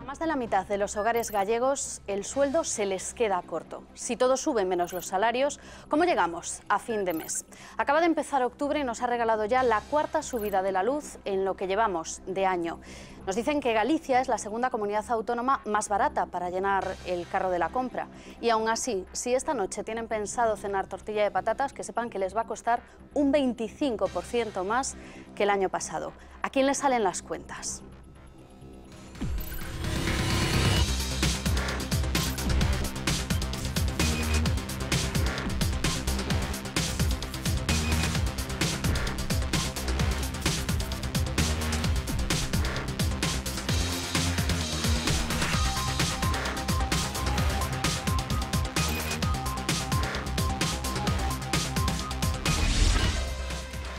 Más de la mitad de los hogares gallegos el sueldo se les queda corto. Si todo sube menos los salarios, ¿cómo llegamos a fin de mes? Acaba de empezar octubre y nos ha regalado ya la cuarta subida de la luz en lo que llevamos de año. Nos dicen que Galicia es la segunda comunidad autónoma más barata para llenar el carro de la compra. Y aún así, si esta noche tienen pensado cenar tortilla de patatas, que sepan que les va a costar un 25% más que el año pasado. ¿A quién le salen las cuentas?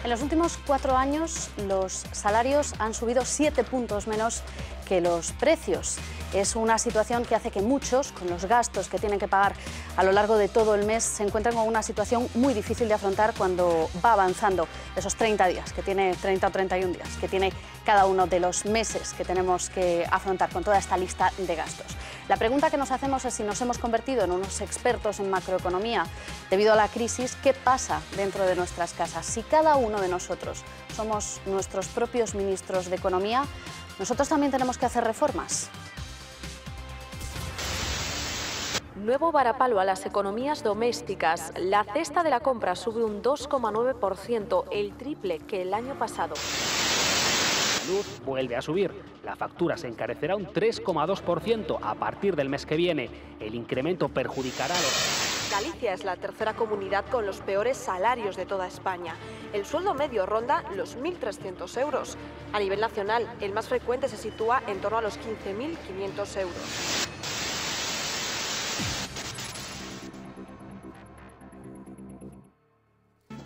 En los últimos 4 años los salarios han subido 7 puntos menos que los precios. Es una situación que hace que muchos, con los gastos que tienen que pagar a lo largo de todo el mes, se encuentren con una situación muy difícil de afrontar cuando va avanzando esos 30 días, que tiene 30 o 31 días, que tiene cada uno de los meses que tenemos que afrontar con toda esta lista de gastos. La pregunta que nos hacemos es si nos hemos convertido en unos expertos en macroeconomía debido a la crisis. ¿Qué pasa dentro de nuestras casas? Si cada uno de nosotros somos nuestros propios ministros de Economía, ¿nosotros también tenemos que hacer reformas? Nuevo varapalo a las economías domésticas. La cesta de la compra sube un 2,9%, el triple que el año pasado. La luz vuelve a subir. La factura se encarecerá un 3,2% a partir del mes que viene. El incremento perjudicará a los... Galicia es la tercera comunidad con los peores salarios de toda España. El sueldo medio ronda los 1.300 euros. A nivel nacional, el más frecuente se sitúa en torno a los 15.500 euros.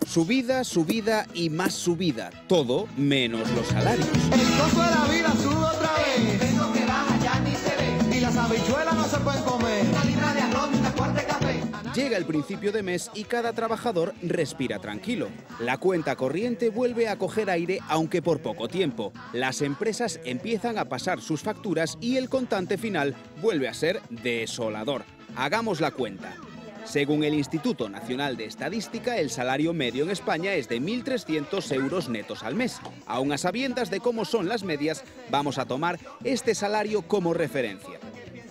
Subida, subida y más subida. Todo menos los salarios. El costo de la vida sube otra vez. El peso que baja ya ni se ve. Y las habichuelas no se pueden comer. Una libra de arroz y una cuarta de café. Llega el principio de mes y cada trabajador respira tranquilo. La cuenta corriente vuelve a coger aire, aunque por poco tiempo. Las empresas empiezan a pasar sus facturas y el contante final vuelve a ser desolador. Hagamos la cuenta. Según el Instituto Nacional de Estadística, el salario medio en España es de 1.300 euros netos al mes. Aun a sabiendas de cómo son las medias, vamos a tomar este salario como referencia.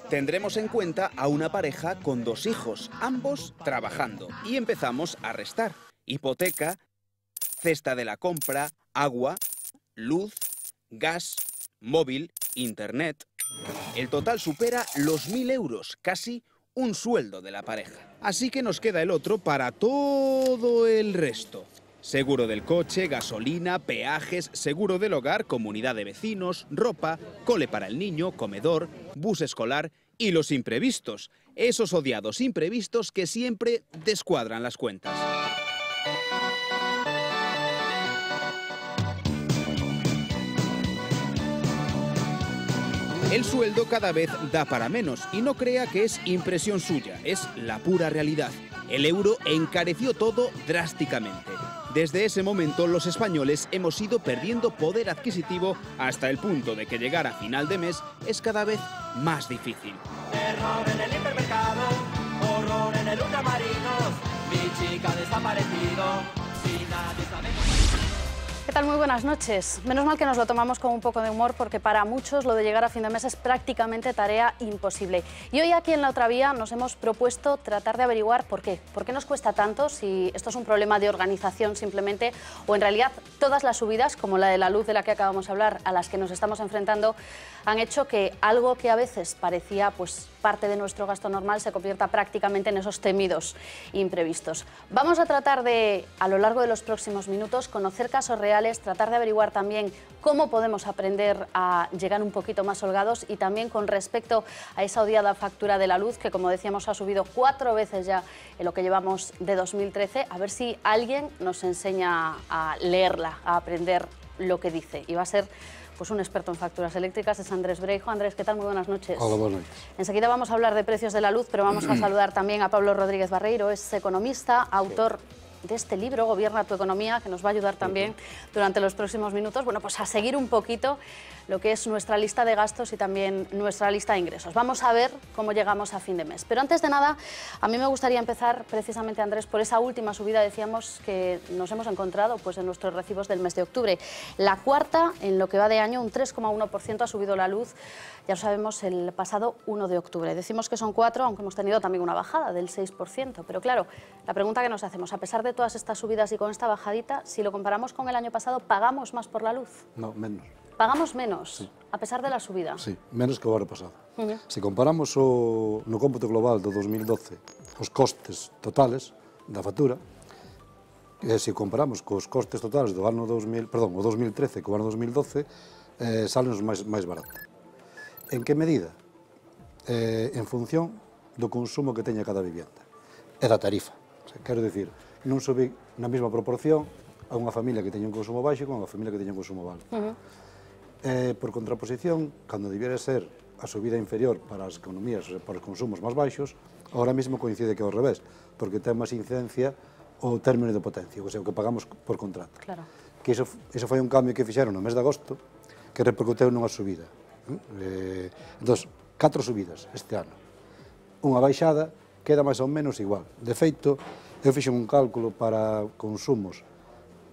Tendremos en cuenta a una pareja con 2 hijos, ambos trabajando, y empezamos a restar. Hipoteca, cesta de la compra, agua, luz, gas, móvil, internet. El total supera los 1.000 euros, casi un sueldo de la pareja. Así que nos queda el otro para todo el resto. Seguro del coche, gasolina, peajes, seguro del hogar, comunidad de vecinos, ropa, cole para el niño, comedor, bus escolar y los imprevistos. Esos odiados imprevistos que siempre descuadran las cuentas. El sueldo cada vez da para menos y no crea que es impresión suya, es la pura realidad. El euro encareció todo drásticamente. Desde ese momento los españoles hemos ido perdiendo poder adquisitivo hasta el punto de que llegar a final de mes es cada vez más difícil. Terror en el hipermercado, horror en el ultramarinos, mi chica ha desaparecido, si nadie sabe cómo... ¿Qué tal? Muy buenas noches. Menos mal que nos lo tomamos con un poco de humor porque para muchos lo de llegar a fin de mes es prácticamente tarea imposible. Y hoy aquí en La Otra Vía nos hemos propuesto tratar de averiguar por qué. ¿Por qué nos cuesta tanto? Si esto es un problema de organización simplemente o en realidad todas las subidas, como la de la luz de la que acabamos de hablar, a las que nos estamos enfrentando, han hecho que algo que a veces parecía pues parte de nuestro gasto normal se convierta prácticamente en esos temidos imprevistos. Vamos a tratar de, a lo largo de los próximos minutos, conocer casos reales, tratar de averiguar también cómo podemos aprender a llegar un poquito más holgados y también con respecto a esa odiada factura de la luz que, como decíamos, ha subido 4 veces ya en lo que llevamos de 2013, a ver si alguien nos enseña a leerla, a aprender lo que dice. Y va a ser pues un experto en facturas eléctricas, es Andrés Breijo. Andrés, ¿qué tal? Muy buenas noches. Hola, buenas noches. Enseguida vamos a hablar de precios de la luz, pero vamos a saludar también a Pablo Rodríguez Barreiro, es economista, autor de este libro, Gobierna tu economía, que nos va a ayudar también durante los próximos minutos, bueno, pues a seguir un poquito lo que es nuestra lista de gastos y también nuestra lista de ingresos. Vamos a ver cómo llegamos a fin de mes. Pero antes de nada, a mí me gustaría empezar precisamente, Andrés, por esa última subida, decíamos, que nos hemos encontrado pues, en nuestros recibos del mes de octubre. La cuarta, en lo que va de año, un 3,1% ha subido la luz, ya lo sabemos, el pasado 1 de octubre. Decimos que son 4, aunque hemos tenido también una bajada del 6%. Pero claro, la pregunta que nos hacemos, a pesar de todas estas subidas y con esta bajadita, si lo comparamos con el año pasado, ¿pagamos más por la luz? No, menos. Pagamos menos, Sí. a pesar de la subida. Sí, menos que o ano pasado. Se comparamos no cómputo global do 2012 os costes totales da factura, se comparamos cos costes totales do ano 2013 co ano 2012, salen máis barato. En que medida? En función do consumo que teña cada vivienda e da tarifa. O sea, quero dicir, non subí na mesma proporción a unha familia que teña un consumo baixo con a familia que teña un consumo alto. Por contraposición, cando debiera ser a subida inferior para as economías, para os consumos máis baixos, ahora mesmo coincide que é ao revés, porque ten máis incidencia o término de potencia, o sea, o que pagamos por contrato. Claro. Que iso foi un cambio que fixeron no mes de agosto, que repercuteu nunha subida. Entón, 4 subidas este ano. Unha baixada queda máis ou menos igual. De feito, eu fixen un cálculo para consumos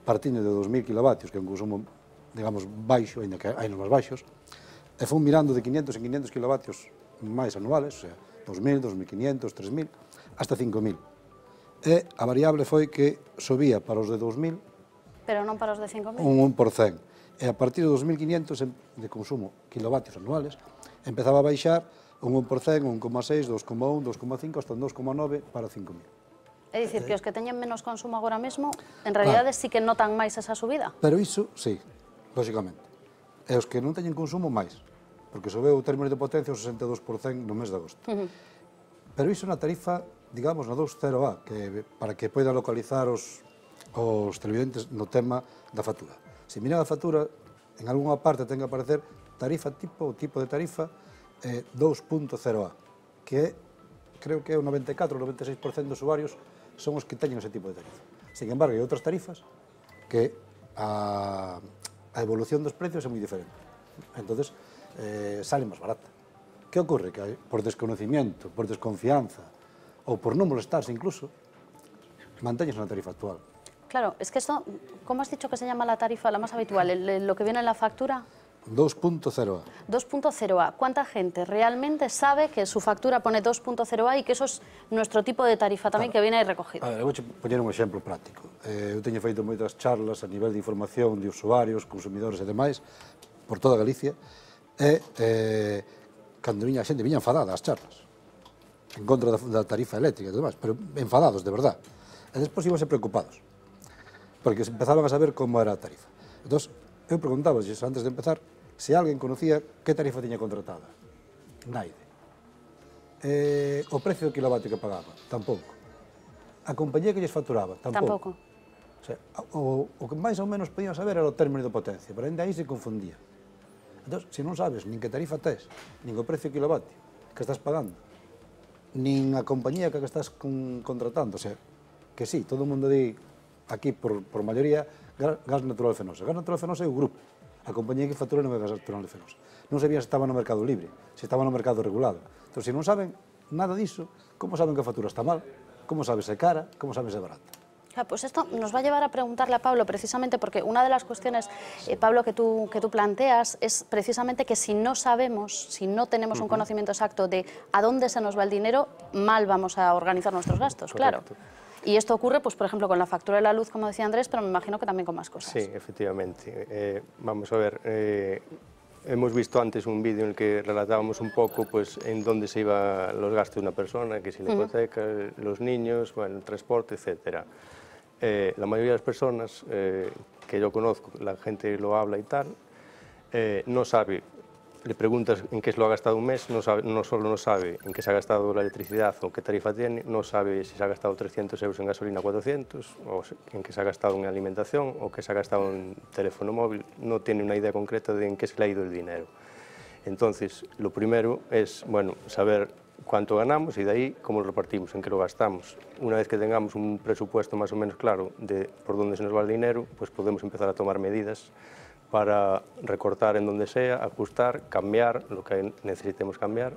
partindo de 2000 kilovatios, que é un consumo, digamos, baixo, ainda que hai nos máis baixos, e fui mirando de 500 en 500 kilovatios máis anuales, o sea, 2000, 2500, 3000, hasta 5000. E a variable foi que subía para os de 2000 Pero non para os de 5.000. un 1%. E a partir de 2500 de consumo kilovatios anuales, empezaba a baixar un 1%, 1,6, 2,1, 2,5, hasta un 2,9 para 5000. É dicir, que os que teñen menos consumo agora mesmo, en realidade sí que notan máis esa subida. Pero iso, sí, lógicamente. E os que non teñen consumo, máis. Porque subeu o término de potencia o 62% no mes de agosto. Pero iso na tarifa, digamos, na 2.0A, que, para que poidan localizar os televidentes no tema da factura. Se miran a factura, en algunha parte ten que aparecer tarifa tipo, o tipo de tarifa 2.0A, que creo que é o 94 ou 96% dos usuarios son os que teñen ese tipo de tarifa. Sin embargo, hai outras tarifas que a evolución dos precios é moi diferente. Entonces, sale máis barata. Que ocorre? Que por desconocimiento, por desconfianza ou por non molestarse incluso, manteñes na tarifa actual. Claro, es que esto, ¿cómo has dicho que se llama la tarifa, la más habitual? ¿Lo que viene en la factura? 2.0A. 2.0A. ¿Cuánta gente realmente sabe que su factura pone 2.0A y que eso es nuestro tipo de tarifa tamén que viene aí recogido? A ver, vou poñer un exemplo práctico. Eu teño feito moitas charlas a nivel de información de usuarios, consumidores e demais, por toda Galicia, e cando viña a xente, viña enfadada ás charlas, en contra da tarifa eléctrica e demais, pero enfadados, de verdad. E despois íbanse preocupados, porque se empezaban a saber como era a tarifa. Entón, eu preguntaba, antes de empezar, se alguén conocía que tarifa tiña contratada. Naide. O precio do kilovatio que pagaba, tampouco. A compañía que lles facturaba, tampouco. O sea, o que máis ou menos podían saber era o término de potencia, pero ainda aí se confundía. Entón, se non sabes nin que tarifa tes, nin o precio do kilovatio que estás pagando, nin a compañía que estás contratando, o sea, que sí, todo o mundo di aquí por maioría Gas Natural Fenosa. Gas Natural Fenosa é o grupo. A compañía que factura non é Gas Natural Fenosa. Non sabía se estaba no mercado libre, se estaba no mercado regulado. Entón, se non saben nada diso, como saben que a factura está mal? Como saben se é cara? Como saben se é barata? Pues esto nos va a llevar a preguntarle a Pablo, precisamente porque una de las cuestiones, Pablo, que tú planteas es precisamente que si no sabemos, si no tenemos un conocimiento exacto de a dónde se nos va el dinero, mal vamos a organizar nuestros gastos, claro. Y esto ocurre, pues, por ejemplo, con la factura de la luz, como decía Andrés, pero me imagino que también con más cosas. Sí, efectivamente. Vamos a ver, hemos visto antes un vídeo en el que relatábamos un poco pues, en dónde se iban los gastos de una persona, que si la hipoteca, los niños, bueno, el transporte, etcétera. La mayoría de las personas que yo conozco, la gente lo habla y tal, no sabe, le preguntas en qué se lo ha gastado un mes, no solo no sabe en qué se ha gastado la electricidad o qué tarifa tiene, no sabe si se ha gastado 300 euros en gasolina, 400, o en qué se ha gastado en alimentación o qué se ha gastado en teléfono móvil, no tiene una idea concreta de en qué se le ha ido el dinero. Entonces, lo primero es, bueno, saber cuánto ganamos y de ahí cómo lo repartimos, en qué lo gastamos. Una vez que tengamos un presupuesto más o menos claro de por dónde se nos va el dinero, pues podemos empezar a tomar medidas para recortar en donde sea, ajustar, cambiar lo que necesitemos cambiar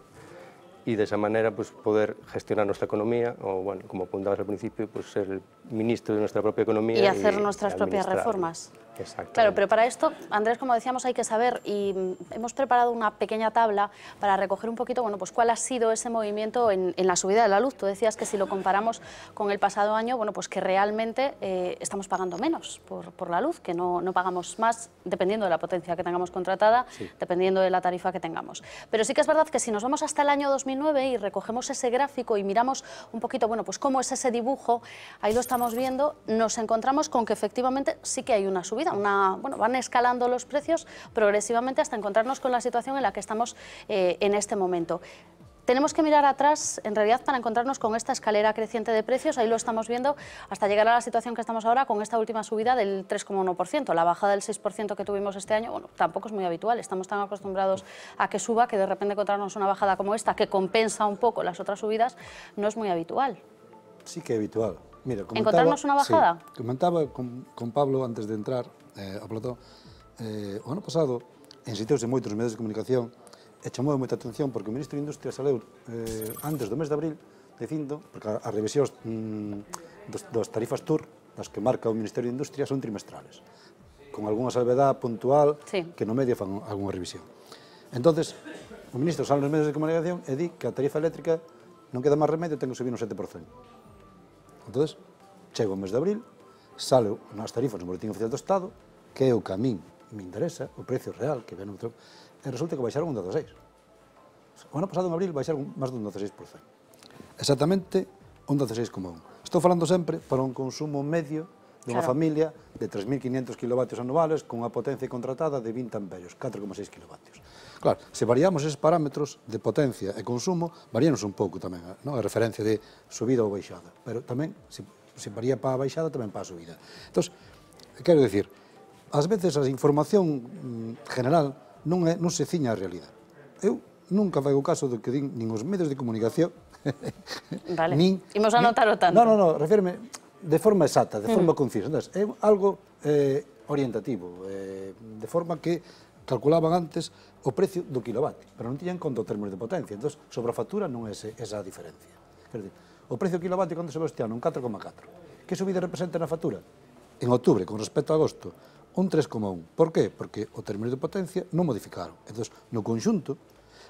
y de esa manera pues poder gestionar nuestra economía o, bueno, como apuntabas al principio, pues ser el ministro de nuestra propia economía y hacer nuestras propias reformas. Claro, pero para esto, Andrés, como decíamos, hay que saber, y hemos preparado una pequeña tabla para recoger un poquito, bueno, pues cuál ha sido ese movimiento en la subida de la luz. Tú decías que si lo comparamos con el pasado año, bueno, pues que realmente estamos pagando menos por la luz, que no pagamos más, dependiendo de la potencia que tengamos contratada, dependiendo de la tarifa que tengamos. Pero sí que es verdad que si nos vamos hasta el año 2009 y recogemos ese gráfico y miramos un poquito, bueno, pues cómo es ese dibujo, ahí lo estamos viendo, nos encontramos con que efectivamente sí que hay una subida. Bueno, van escalando los precios progresivamente hasta encontrarnos con la situación en la que estamos en este momento. Tenemos que mirar atrás, en realidad, para encontrarnos con esta escalera creciente de precios, ahí lo estamos viendo, hasta llegar a la situación que estamos ahora con esta última subida del 3,1%. La bajada del 6% que tuvimos este año, bueno, tampoco es muy habitual, estamos tan acostumbrados a que suba que de repente encontrarnos una bajada como esta, que compensa un poco las otras subidas, no es muy habitual. Sí que é habitual. Mira, ¿encontrarnos unha bajada? Sí, comentaba con Pablo antes de entrar a plató, o ano pasado ensiteuse moitos medios de comunicación e chamou moita atención porque o ministro de Industria saleu antes do mes de abril dicindo, porque as revisións das tarifas TUR, das que marca o Ministerio de Industria, son trimestrales, con algunha salvedad puntual que no medio fan algunha revisión. Entonces, o ministro sale nos medios de comunicación e di que a tarifa eléctrica non queda máis remedio, ten que subir un 7%. Entón, chega o mes de abril, sale nas tarifas no Boletín Oficial do Estado, que é o que a min me interesa, o precio real que ven outro, e resulta que baixaron un 16%. O ano pasado, en abril, baixaron máis dun 16%. Exactamente un 16,1%. Estou falando sempre para un consumo medio dunha familia de 3.500 kilovatios anuales con unha potencia contratada de 20 amperios, 4,6 kilovatios. Claro, se variamos esos parámetros de potencia e consumo, varíanos un pouco tamén, non? A referencia de subida ou baixada, pero tamén, se varía para a baixada, tamén para a subida. Entón, quero dicir, ás veces a información general non se ciña á realidade. Eu nunca fago caso do que din nin os medios de comunicación, vale, imos a notar o tanto. Non, refírme de forma exacta, de forma concisa. Entón, é algo orientativo, de forma que calculaban antes o precio do kilovatio, pero non tiñan conta o término de potencia. Entón, sobre a factura non é esa a diferencia. Quer dizer, o precio do kilovatio cando se ve este ano, un 4,4. Que subida representa na factura? En outubro, con respecto a agosto, un 3,1. Por qué? Porque o término de potencia non modificaron. Entón, no conxunto,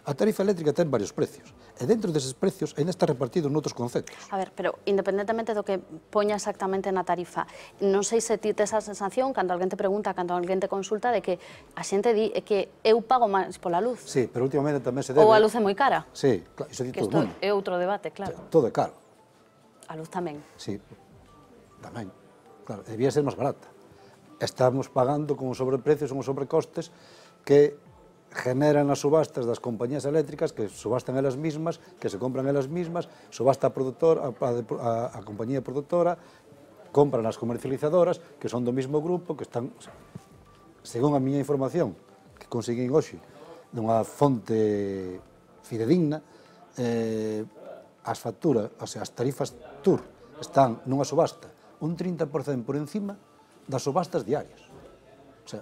a tarifa eléctrica ten varios precios, e dentro deses precios ainda está repartido noutros conceptos. A ver, pero independentemente do que poña exactamente na tarifa, non sei se ti tes a sensación, cando alguén te pregunta, cando alguén te consulta, de que a xente di que eu pago máis pola luz. Sí, pero últimamente tamén se debe... Ou a luz é moi cara. Sí, claro, iso di todo o mundo. É outro debate, claro. Todo é caro. A luz tamén. Sí, tamén. Claro, debía ser máis barata. Estamos pagando con os sobreprecios, con os sobrecostes que generan as subastas das compañías eléctricas, que subastan elas mismas, que se compran elas mismas, subasta a compañía produtora, compran as comercializadoras, que son do mesmo grupo, que están, según a miña información, que conseguín hoxe, dunha fonte fidedigna, as facturas, o sea, as tarifas TUR están nunha subasta un 30% por encima das subastas diarias. O sea,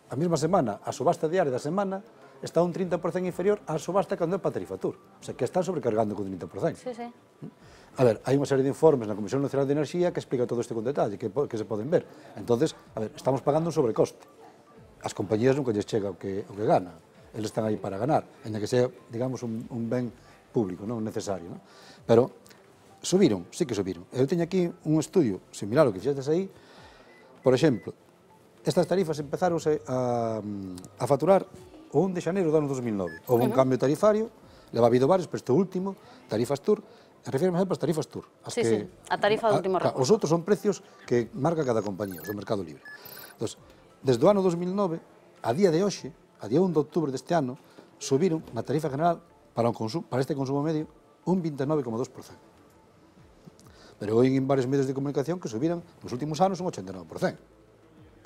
a mesma semana, a subasta diaria da semana está un 30% inferior á subasta cando é para tarifa TUR. O sea, que están sobrecargando con 30%. Sí, sí. A ver, hai unha serie de informes na Comisión Nacional de Enerxía que explica todo isto con detalle, que se poden ver. Entonces, a ver, estamos pagando un sobrecoste. As compañías nunca lles chega o que gana. Eles están aí para ganar, en que sea, digamos, un ben público, non necesario. Non? Pero subiron, sí que subiron. Eu teño aquí un estudio similar ao que fixestes aí. Por exemplo, estas tarifas empezáronse a faturar o 1 de xaneiro do ano 2009. Houve un cambio tarifario, leva habido varios, pero este último, tarifas TUR, refírme sempre ás tarifas TUR. Sí, sí, a tarifa do último recurso. Os outros son precios que marca cada compañía, os do mercado libre. Entón, desde o ano 2009, a día de hoxe, a día 1 de outubro deste ano, subiron na tarifa general para este consumo medio un 29,2%. Pero hoy en varios medios de comunicación que subiran nos últimos anos un 89%.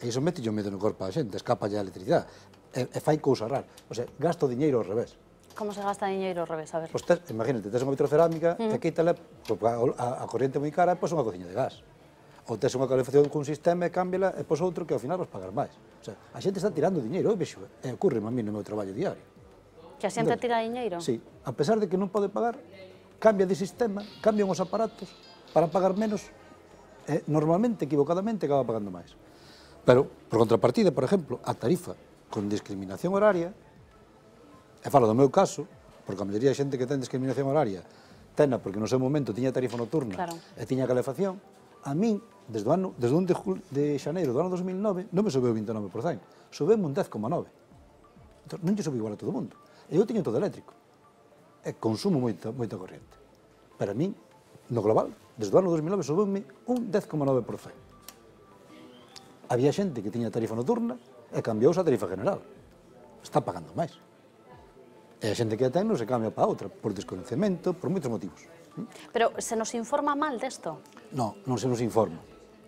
E iso mete o medo no corpo da xente, escapa a electricidade, e fai cousa rara. O sea, gasto diñeiro ao revés. Como se gasta diñeiro ao revés, a ver. Pois imagínate, tes unha vitrocerámica e quítale, a corriente moi cara, pois unha cociña de gas. Ou tes unha calefacción cun sistema e cámbiala e pois outro que ao final vas pagar máis. O sea, a xente está tirando diñeiro, eu vexo, e ocurre a mí no meu traballo diario. Que a xente tira diñeiro? Sí, a pesar de que non pode pagar, cambia de sistema, cambian os aparatos para pagar menos, e normalmente, equivocadamente, acaba pagando máis. Pero, por contrapartida, por exemplo, a tarifa con discriminación horaria, e falo do meu caso, porque a maioría de xente que ten discriminación horaria tena porque no seu momento tiña tarifa nocturna e tiña calefacción, a min, desde o 1 de xaneiro do ano 2009, non me subeu 29%, subeu un 10,9%. Entón, non lle subeu igual a todo o mundo. E eu tiño todo eléctrico, e consumo moita corriente. Pero a min, no global, desde o ano 2009, subeume un 10,9%. Había xente que tiña tarifa nocturna e cambiouse a tarifa general. Está pagando máis. E a xente que a ten non se cambia para outra, por desconocemento, por moitos motivos. Pero se nos informa mal desto? Non, non se nos informa.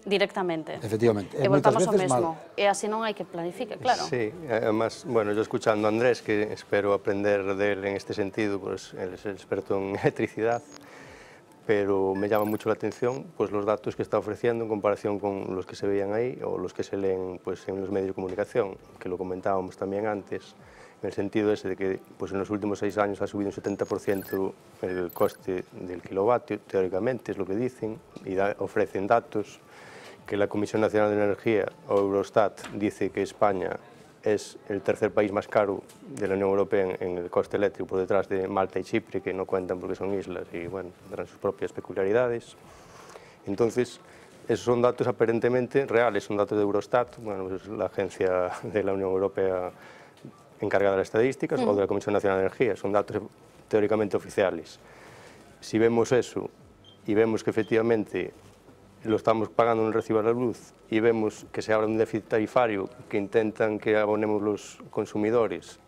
Directamente. Efectivamente. E voltamos ao mesmo. E así non hai que planifique, claro. Sí, además, bueno, yo escuchando a Andrés, que espero aprender de él en este sentido, pues él es el experto en electricidad, pero me llama mucho la atención pues los datos que está ofreciendo en comparación con los que se veían ahí o los que se leen pues en los medios de comunicación, que lo comentábamos también antes, en el sentido ese de que pues en los últimos 6 años ha subido un 70% el coste del kilovatio, teóricamente es lo que dicen, y ofrecen datos que la Comisión Nacional de Energía o Eurostat dice que España es el tercer país más caro de la Unión Europea en el coste eléctrico, por detrás de Malta y Chipre, que no cuentan porque son islas y bueno, tendrán sus propias peculiaridades. Entonces, esos son datos aparentemente reales, son datos de Eurostat, bueno, es la agencia de la Unión Europea encargada de las estadísticas, o de la Comisión Nacional de Energía, son datos teóricamente oficiales. Si vemos eso y vemos que efectivamente lo estamos pagando en el recibo de la luz y vemos que se habla de un déficit tarifario que intentan que abonemos los consumidores,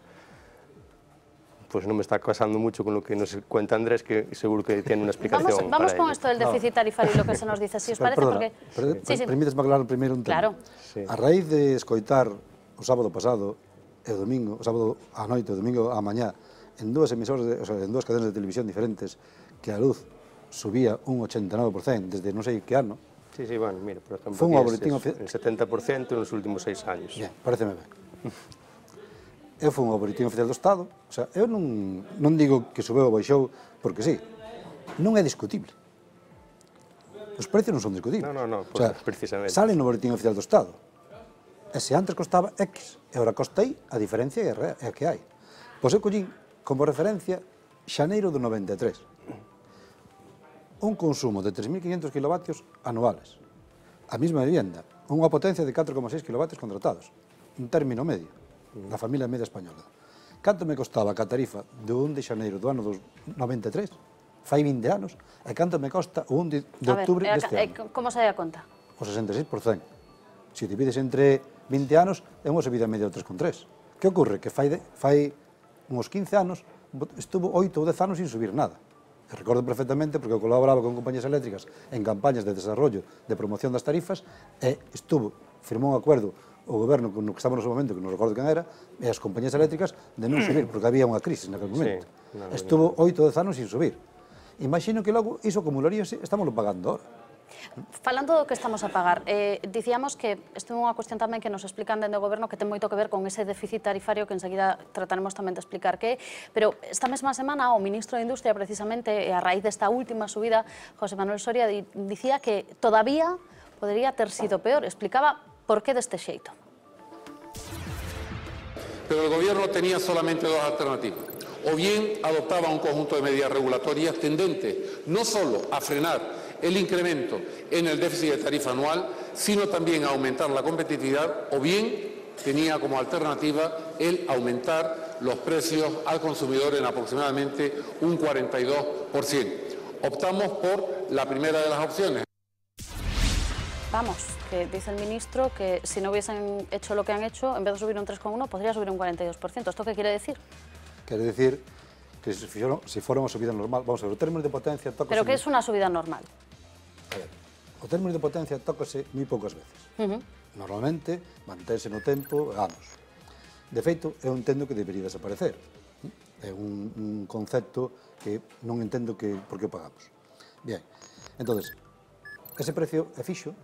pues no me está casando mucho con lo que nos cuenta Andrés, que seguro que tiene una explicación. Vamos con esto del déficit tarifario y lo que se nos dice, si os parece, porque... Permítesme aclarar primeiro un tema. Claro. A raíz de escoitar o sábado pasado e o domingo, o sábado á noite, o domingo á mañá, en dúas emisoras, en dúas cadenas de televisión diferentes, que a luz subía un 89% desde non sei que ano. Sí, bueno, mira, por ejemplo, Fue un boletín el 70% en los últimos 6 años. Bien, pareceme ben. Eu fui un boletín oficial do Estado, o sea, eu non digo que subeu ou baixou porque sí, non é discutible. Os precios non son discutibles. No, o sea, precisamente. Sale no boletín oficial do Estado. E se antes costaba X e agora costa Y, a diferencia é a que hai. Pois eu collín como referencia xaneiro do 93. Un consumo de 3.500 kilovatios anuales. A mesma vivienda, unha potencia de 4,6 kilovatios contratados. Un término medio da familia media española. Canto me costaba a tarifa do 1 de xaneiro do ano 93, fai 20 anos, e canto me costa o 1 de outubro deste ano? Como sai a conta? O 66%. Se divides entre 20 anos, é unha subida media do 3,3. Que ocorre? Que fai uns 15 anos, estuvo 8 ou 10 anos sin subir nada. E recordo perfectamente porque eu colaboraba con compañías eléctricas en campañas de desarrollo de promoción das tarifas e firmou un acuerdo o goberno no que estaba no seu momento, que non recordo quen era, e as compañías eléctricas de non subir, porque había unha crisis naquele momento. Estuvo 8 ou 10 anos sin subir. Imagino que logo iso acumularíase, estámoslo pagando ahora. Falando do que estamos a pagar, dicíamos que isto é unha cuestión tamén que nos explican dende o goberno que ten moito que ver con ese déficit tarifario que enseguida trataremos tamén de explicar que é, pero esta mesma semana o ministro de Industria precisamente a raíz desta última subida, José Manuel Soria, dicía que todavía podría ter sido peor, explicaba por qué de este xeito. Pero el gobierno tenía solamente dos alternativas. O bien adoptaba un conjunto de medidas regulatorias tendentes no solo a frenar el incremento en el déficit de tarifa anual, sino también a aumentar la competitividad, o bien tenía como alternativa el aumentar los precios al consumidor en aproximadamente un 42%. Optamos por la primera de las opciones. Vamos, que dice el ministro que si no hubiesen hecho lo que han hecho, en vez de subir un 3,1, podría subir un 42%. ¿Esto qué quiere decir? Quiere decir que si fuera unha subida normal, vamos a ver, o término de potencia tócase... ¿Pero qué es una subida normal? A ver, o término de potencia tócase moi poucas veces. Normalmente, mantense no tempo anos. De feito, eu entendo que debería desaparecer. É un concepto que non entendo por que o pagamos. Bien, entón, ese precio é fixo,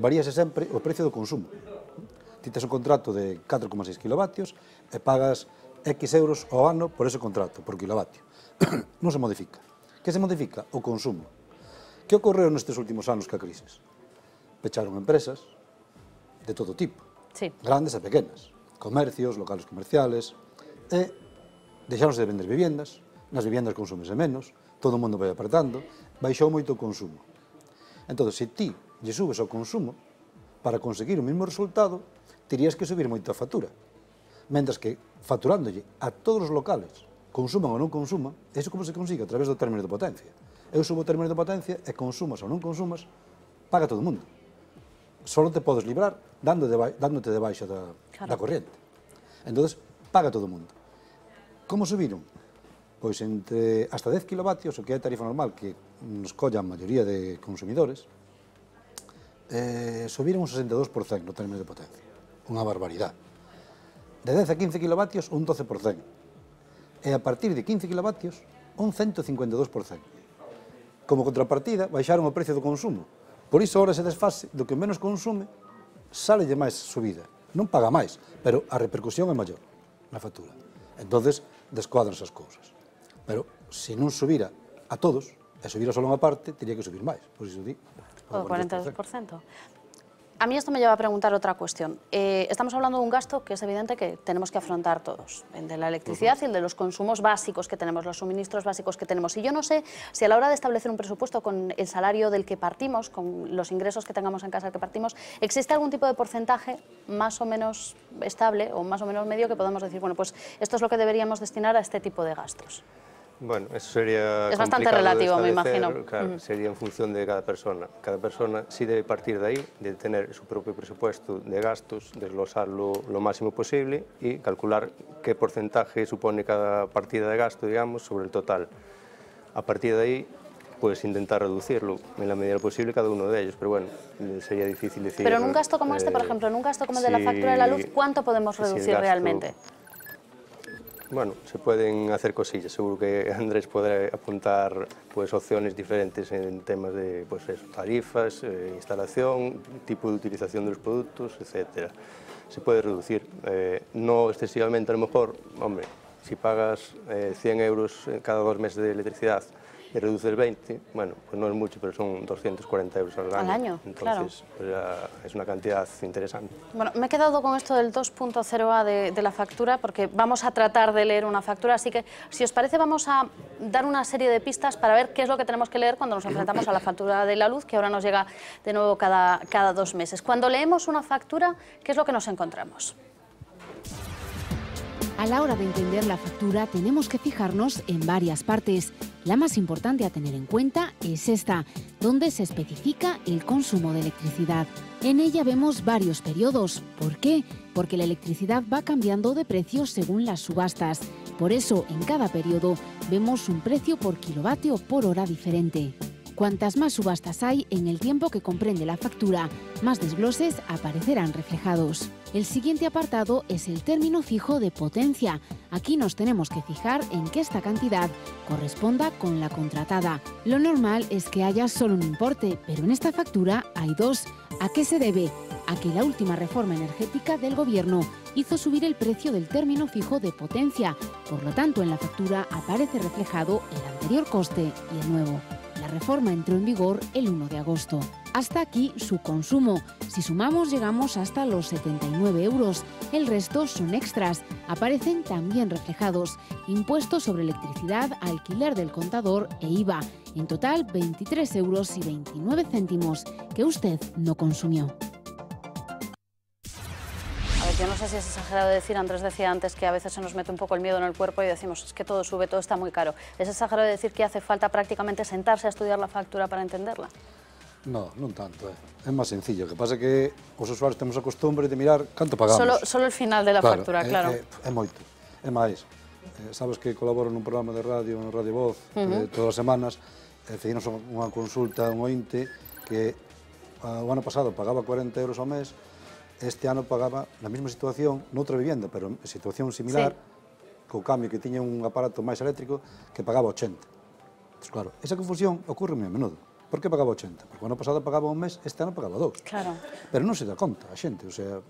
varíase sempre o precio do consumo. Ti tes un contrato de 4,6 kilovatios e pagas X euros ao ano por ese contrato, por kilovatio. Non se modifica. Que se modifica? O consumo. Que ocorreu nestes últimos anos ca crisis? Pecharon empresas de todo tipo, grandes e pequenas, comercios, locales comerciales, e deixáronse de vender viviendas, nas viviendas consúmese menos, todo o mundo vai apertando, baixou moito o consumo. Entón, se ti lle subes o consumo, para conseguir o mesmo resultado, terías que subir moito a factura. Mentres que, facturándolle a todos os locales, consuman ou non consuman, iso como se consigue a través do término de potencia. Eu subo o término de potencia e consumas ou non consumas, paga todo o mundo. Solo te podes librar dándote de baixa da corriente. Entón, paga todo o mundo. Como subiron? Pois entre hasta 10 kilovatios, o que é tarifa normal, que nos colla a maioría de consumidores, subiron un 62% no término de potencia. Unha barbaridade. De 10 a 15 kilovatios, un 12%. E a partir de 15 kilovatios, un 152%. Como contrapartida, baixaron o precio do consumo. Por iso, ahora se desfase do que menos consume, sálelle máis subida. Non paga máis, pero a repercusión é maior na factura. Entonces, descuadranse as cousas. Pero, se non subira a todos, e subira só unha parte, teria que subir máis. Por iso di, o 42%. A mí esto me lleva a preguntar otra cuestión. Estamos hablando de un gasto que es evidente que tenemos que afrontar todos, el de la electricidad y el de los consumos básicos que tenemos, los suministros básicos que tenemos. Y yo no sé si a la hora de establecer un presupuesto con el salario del que partimos, con los ingresos que tengamos en casa del que partimos, ¿existe algún tipo de porcentaje más o menos estable o más o menos medio que podamos decir, bueno, pues esto es lo que deberíamos destinar a este tipo de gastos? Bueno, eso sería es bastante relativo, me imagino. Claro, sería en función de cada persona. Cada persona sí debe partir de ahí, de tener su propio presupuesto de gastos, desglosarlo lo máximo posible y calcular qué porcentaje supone cada partida de gasto, digamos, sobre el total. A partir de ahí, pues intentar reducirlo en la medida posible cada uno de ellos, pero bueno, sería difícil decir... Pero en un gasto como este, por ejemplo, en un gasto como el de la factura de la luz, ¿cuánto podemos reducir realmente? Bueno, se pueden hacer cosillas, seguro que Andrés podrá apuntar pues, opciones diferentes en temas de pues, eso, tarifas, instalación, tipo de utilización de los productos, etc. Se puede reducir, no excesivamente a lo mejor, hombre, si pagas 100 euros cada 2 meses de electricidad y reduces 20, bueno, pues no es mucho, pero son 240 euros al año. Al año, entonces, claro. Pues es una cantidad interesante. Bueno, me he quedado con esto del 2.0A de la factura, porque vamos a tratar de leer una factura, así que, si os parece, vamos a dar una serie de pistas para ver qué es lo que tenemos que leer cuando nos enfrentamos a la factura de la luz, que ahora nos llega de nuevo cada 2 meses. Cuando leemos una factura, ¿qué es lo que nos encontramos? A la hora de entender la factura tenemos que fijarnos en varias partes. La más importante a tener en cuenta es esta, donde se especifica el consumo de electricidad. En ella vemos varios periodos. ¿Por qué? Porque la electricidad va cambiando de precio según las subastas. Por eso, en cada periodo vemos un precio por kilovatio por hora diferente. Cuantas más subastas hay en el tiempo que comprende la factura, más desgloses aparecerán reflejados. El siguiente apartado es el término fijo de potencia. Aquí nos tenemos que fijar en que esta cantidad corresponda con la contratada. Lo normal es que haya solo un importe, pero en esta factura hay 2. ¿A qué se debe? A que la última reforma energética del Gobierno hizo subir el precio del término fijo de potencia. Por lo tanto, en la factura aparece reflejado el anterior coste y el nuevo. La reforma entró en vigor el 1 de agosto. Hasta aquí su consumo. Si sumamos, llegamos hasta los 79 euros. El resto son extras. Aparecen también reflejados impuestos sobre electricidad, alquiler del contador e IVA. En total, 23 euros y 29 céntimos que usted no consumió. Yo no sé si es exagerado decir, Andrés decía antes que a veces se nos mete un poco el miedo en el cuerpo y decimos, es que todo sube, todo está muy caro. ¿Es exagerado decir que hace falta prácticamente sentarse a estudiar la factura para entenderla? No, non tanto, é máis sencillo. O que pasa é que os usuarios temos a costumbre de mirar canto pagamos. Solo el final de la factura, claro. É moito. É máis, sabes que colaboro nun programa de radio, na Radio Voz, todas as semanas, fizemos unha consulta a un ointe que o ano pasado pagaba 40 euros ao mes. Este ano pagaba na mesma situación, noutra vivienda, pero en situación similar, co cambio que tiña un aparato máis eléctrico que pagaba 80. Entón, claro, esa confusión ocorre moi a menudo. Por que pagaba 80? Porque o ano pasado pagaba un mes, este ano pagaba 2. Claro. Pero non se dá conta a xente, o sea,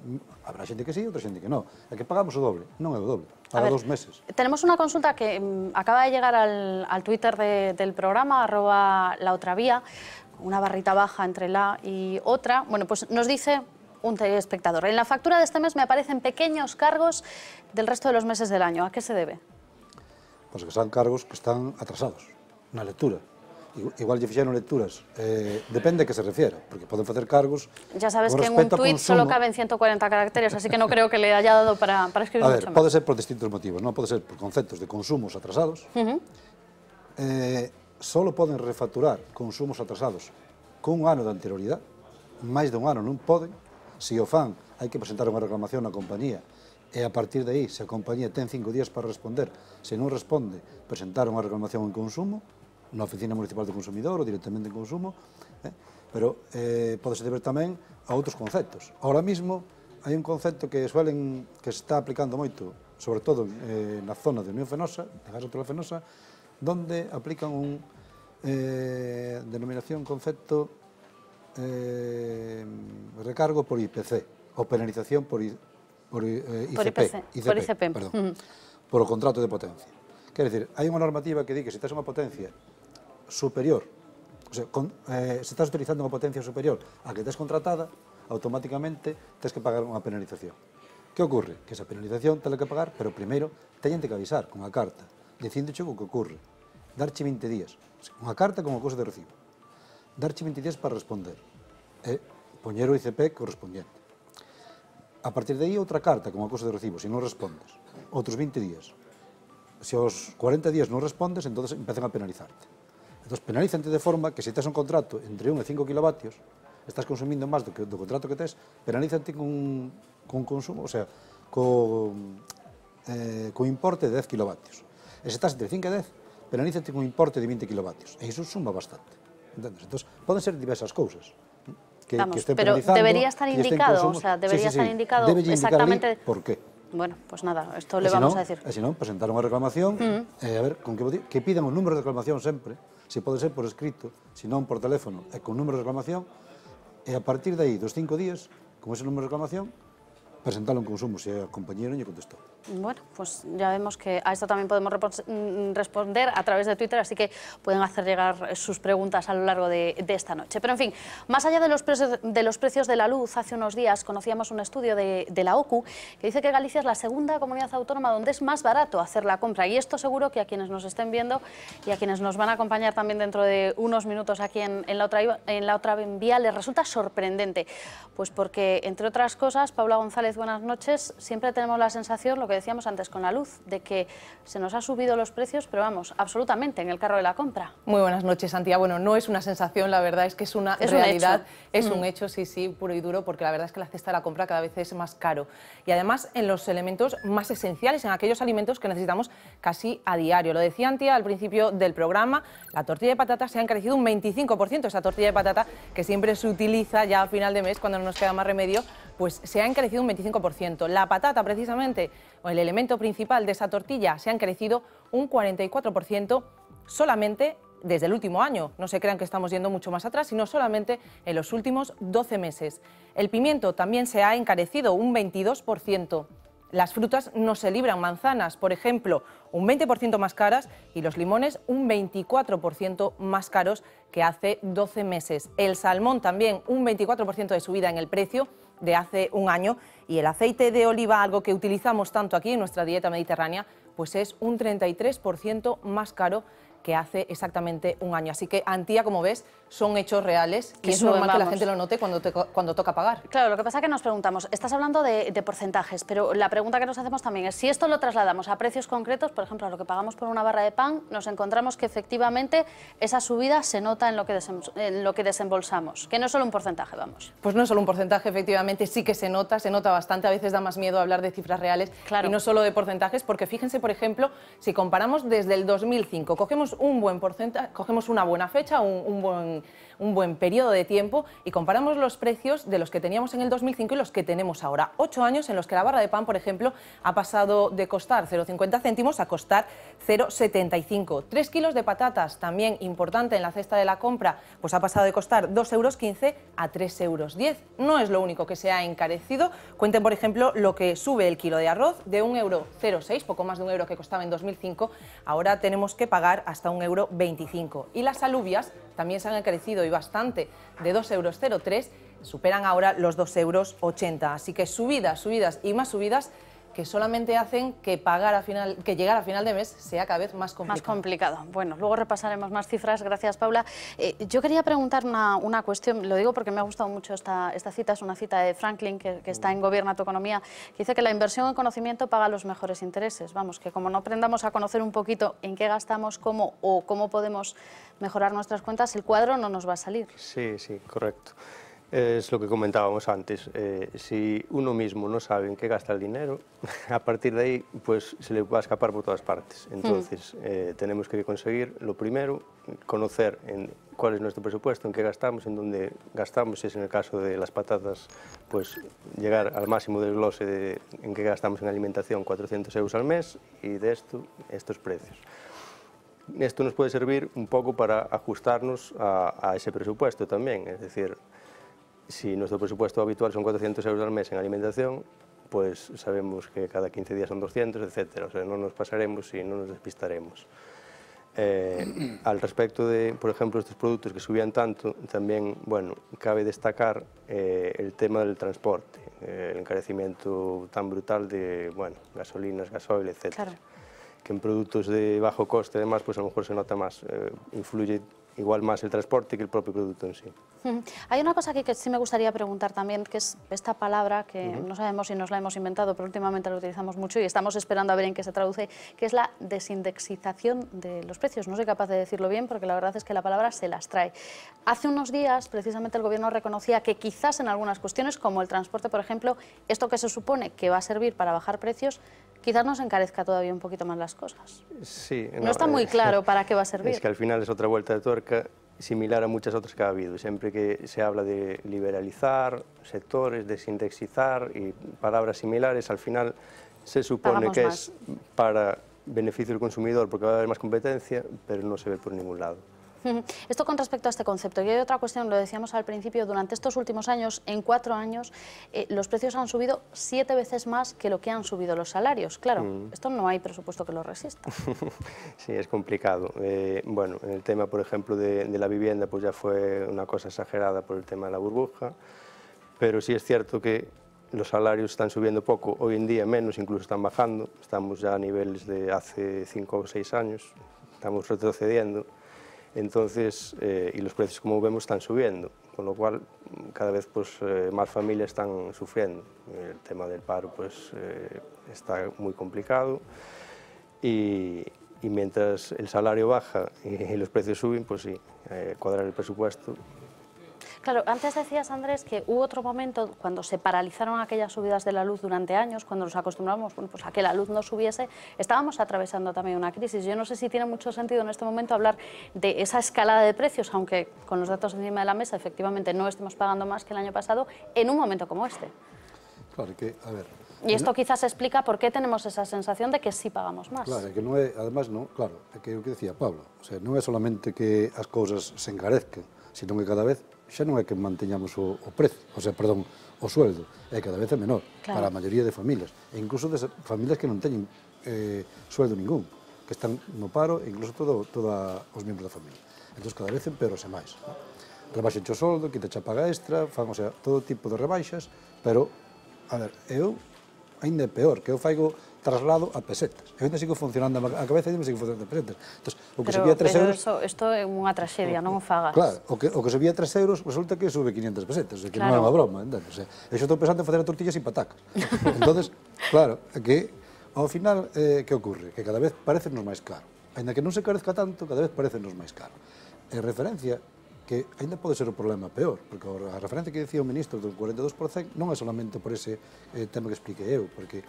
habrá xente que sí, outra xente que non. É que pagamos o doble, non é o doble, paga 2 meses. Tenemos una consulta que acaba de llegar al Twitter del programa, @laotravía, una barrita baja entre la y otra. Bueno, pues nos dice un telespectador: en la factura de este mes me aparecen pequeños cargos del resto de los meses del año. ¿A qué se debe? Pois que son cargos que están atrasados na lectura. Igual lle fixeron lecturas, depende de que se refiera, porque poden facer cargos. Ya sabes que en un tuit solo caben 140 caracteres, así que no creo que le haya dado para escribir mucho más. Pode ser por distintos motivos, non pode ser por conceptos de consumos atrasados. Solo poden refacturar consumos atrasados con un ano de anterioridade, máis de un ano non poden. Se o fan, hai que presentar unha reclamación na compañía, e a partir de aí, se a compañía ten 5 días para responder, se non responde, presentar unha reclamación en consumo, na Oficina Municipal de Consumidor ou directamente en consumo, pero podese deber tamén a outros conceptos. Ahora mismo hai un concepto que se está aplicando moito, sobre todo na zona de Unión Fenosa, de Gas Natural Fenosa, donde aplican un denominación, concepto recargo por IPC, ou penalización por ICP, por o contrato de potencia. Quer dizer, hai unha normativa que di que se tes unha potencia superior, o sea, se estás utilizando unha potencia superior a que tes contratada, automáticamente tes que pagar unha penalización. Que ocorre? Que esa penalización tens que pagar, pero primeiro teñente que avisar con a carta, dicíndoche o que ocorre, darche 20 días, unha carta con o acuso de recibo, darche 20 días para responder, e poñer o ICP correspondiente. A partir de aí, outra carta con o acuso de recibo, se non respondes, outros 20 días. Se aos 40 días non respondes, entón empezan a penalizarte. Entón, penalizante de forma que se tes un contrato entre 1 e 5 kilovatios, estás consumindo máis do contrato que tes, penalizante con consumo, o sea, co importe de 10 kilovatios. E se estás entre 5 e 10, penalizante con importe de 20 kilovatios. E iso suma bastante. Entendes? Entón, poden ser diversas cousas. Vamos, pero debería estar indicado, o sea, debería estar indicado exactamente por qué. Bueno, pues nada, esto le vamos a decir. E se non, presentar unha reclamación, a ver, que pidan un número de reclamación sempre, se pode ser por escrito, se non por teléfono, e con número de reclamación, e a partir de aí, dos 5 días, con ese número de reclamación, presentarlo en consumo, se a compañía non lle contestou. Bueno, pues ya vemos que a esto también podemos responder a través de Twitter, así que pueden hacer llegar sus preguntas a lo largo de esta noche. Pero en fin, más allá de los precios de la luz, hace unos días conocíamos un estudio de la OCU que dice que Galicia es la segunda comunidad autónoma donde es más barato hacer la compra, y esto seguro que a quienes nos estén viendo y a quienes nos van a acompañar también dentro de unos minutos aquí en la otra vía les resulta sorprendente, pues porque, entre otras cosas, Paula González, buenas noches, siempre tenemos la sensación, lo que decíamos antes con la luz, de que se nos ha subido los precios, pero vamos, absolutamente en el carro de la compra. Muy buenas noches, Santiago. Bueno, no es una sensación, la verdad es que es una realidad, es un hecho, sí, puro y duro, porque la verdad es que la cesta de la compra cada vez es más caro. Y además en los elementos más esenciales, en aquellos alimentos que necesitamos casi a diario. Lo decía Antía al principio del programa, la tortilla de patata se ha encarecido un 25%, esa tortilla de patata que siempre se utiliza ya a final de mes cuando no nos queda más remedio, pues se ha encarecido un 25%. La patata, precisamente, o el elemento principal de esa tortilla, se ha encarecido un 44% solamente desde el último año. No se crean que estamos yendo mucho más atrás, sino solamente en los últimos 12 meses. El pimiento también se ha encarecido un 22%. Las frutas no se libran, manzanas, por ejemplo, un 20% más caras, y los limones un 24% más caros que hace 12 meses. El salmón también un 24% de subida en el precio de hace un año, y el aceite de oliva, algo que utilizamos tanto aquí en nuestra dieta mediterránea, pues es un 33% más caro que hace exactamente un año. Así que, Antía, como ves, son hechos reales y es normal que la gente lo note cuando toca pagar. Claro, lo que pasa es que nos preguntamos, estás hablando de porcentajes, pero la pregunta que nos hacemos también es, si esto lo trasladamos a precios concretos, por ejemplo, a lo que pagamos por una barra de pan, nos encontramos que efectivamente esa subida se nota en lo que desembolsamos, que no es solo un porcentaje, vamos. Pues no es solo un porcentaje, efectivamente, sí que se nota bastante, a veces da más miedo hablar de cifras reales, claro, y no solo de porcentajes, porque fíjense, por ejemplo, si comparamos desde el 2005, cogemos cogemos un buen porcentaje, cogemos una buena fecha, un buen periodo de tiempo y comparamos los precios de los que teníamos en el 2005 y los que tenemos ahora. 8 años en los que la barra de pan, por ejemplo, ha pasado de costar 0,50 céntimos a costar 0,75. 3 kilos de patatas, también importante en la cesta de la compra, pues ha pasado de costar 2,15 € a 3,10 €. No es lo único que se ha encarecido. Cuenten, por ejemplo, lo que sube el kilo de arroz de 1,06 €, poco más de €1 que costaba en 2005, ahora tenemos que pagar hasta 1,25 €. Y las alubias también se han encarecido y bastante, de 2,03 €, superan ahora los 2,80 €. Así que subidas, subidas y más subidas que solamente hacen que llegar a final de mes sea cada vez más complicado. Más complicado. Bueno, luego repasaremos más cifras. Gracias, Paula. Yo quería preguntar una cuestión, lo digo porque me ha gustado mucho esta cita, es una cita de Franklin, que está en Gobierna tu Economía, que dice que la inversión en conocimiento paga los mejores intereses. Vamos, que como no aprendamos a conocer un poquito en qué gastamos, cómo podemos mejorar nuestras cuentas, el cuadro no nos va a salir. Sí, sí, correcto. Es lo que comentábamos antes, si uno mismo no sabe en qué gasta el dinero, a partir de ahí pues se le va a escapar por todas partes. Entonces tenemos que conseguir, lo primero, conocer cuál es nuestro presupuesto, en qué gastamos, en dónde gastamos, si es en el caso de las patatas, pues llegar al máximo desglose en qué gastamos en alimentación, 400 € al mes, y de estos precios. Esto nos puede servir un poco para ajustarnos a ese presupuesto también, es decir, si nuestro presupuesto habitual son 400 € al mes en alimentación, pues sabemos que cada 15 días son 200, etc. O sea, no nos pasaremos y no nos despistaremos. Al respecto de, por ejemplo, estos productos que subían tanto, también, bueno, cabe destacar el tema del transporte, el encarecimiento tan brutal de, bueno, gasolinas, gasoil, etc. Claro. Que en productos de bajo coste, además, pues a lo mejor se nota más, influye igual más el transporte que el propio producto en sí. Hay una cosa aquí que sí me gustaría preguntar también, que es esta palabra que no sabemos si nos la hemos inventado, pero últimamente la utilizamos mucho y estamos esperando a ver en qué se traduce, que es la desindexización de los precios. No soy capaz de decirlo bien porque la verdad es que la palabra se las trae. Hace unos días, precisamente, el Gobierno reconocía que quizás en algunas cuestiones, como el transporte, por ejemplo, esto que se supone que va a servir para bajar precios, quizás nos encarezca todavía un poquito más las cosas. Sí, no está muy claro para qué va a servir. Es que al final es otra vuelta de tuerca similar a muchas otras que ha habido. Siempre que se habla de liberalizar sectores, desindexizar y palabras similares, al final se supone que es para beneficio del consumidor porque va a haber más competencia, pero no se ve por ningún lado. Esto con respecto a este concepto. Y hay otra cuestión, lo decíamos al principio, durante estos últimos años, en 4 años, los precios han subido 7 veces más que lo que han subido los salarios. Claro, esto no hay presupuesto que lo resista. Sí, es complicado. Bueno, en el tema, por ejemplo, de la vivienda, pues ya fue una cosa exagerada por el tema de la burbuja, pero sí es cierto que los salarios están subiendo poco, hoy en día menos, incluso están bajando, estamos ya a niveles de hace 5 o 6 años, estamos retrocediendo. Entonces, y los precios, como vemos, están subiendo, con lo cual cada vez pues, más familias están sufriendo. El tema del paro pues, está muy complicado y mientras el salario baja y los precios suben, pues sí, cuadrar el presupuesto. Claro, antes decías, Andrés, que hubo otro momento cuando se paralizaron aquellas subidas de la luz durante años, cuando nos acostumbramos pues, a que la luz no subiese, estábamos atravesando también una crisis. Yo no sé si tiene mucho sentido en este momento hablar de esa escalada de precios, aunque con los datos encima de la mesa efectivamente no estemos pagando más que el año pasado, en un momento como este. Claro, que, a ver... Y esto quizás explica por qué tenemos esa sensación de que sí pagamos más. Claro, que non é, además, non, claro, é que o que decía Pablo, o sea, non é solamente que as cousas se encarezcan, sino que cada vez xa non é que manteñamos o precio, o sea, perdón, o sueldo, é cada vez é menor para a maioría de familias, e incluso de familias que non teñen sueldo ningún, que están no paro, e incluso todos os membros da familia. Entón, cada vez empeorose máis. Rebaixan o soldo, quitache a paga extra, fan, o sea, todo tipo de rebaixas, pero, a ver, eu ainda é peor, que eu faigo traslado a pesetas. Eu ainda sigo funcionando a cabeza e ainda sigo funcionando a pesetas. Entón, o que subía 3 euros... Pero isto é unha traxedia, non o fagas. Claro, o que subía 3 euros resulta que sube 500 pesetas, que non é unha broma, entende? O sea, eu xa estou pensando en facer a tortilla sin patacas. Entón, claro, que ao final, que ocorre? Que cada vez parecenos máis caro. Ainda que non se carezca tanto, cada vez parecenos máis caro. En referencia, que ainda pode ser o problema peor, porque a referencia que dicía o ministro do 42% non é solamente por ese tema que expliquei eu, porque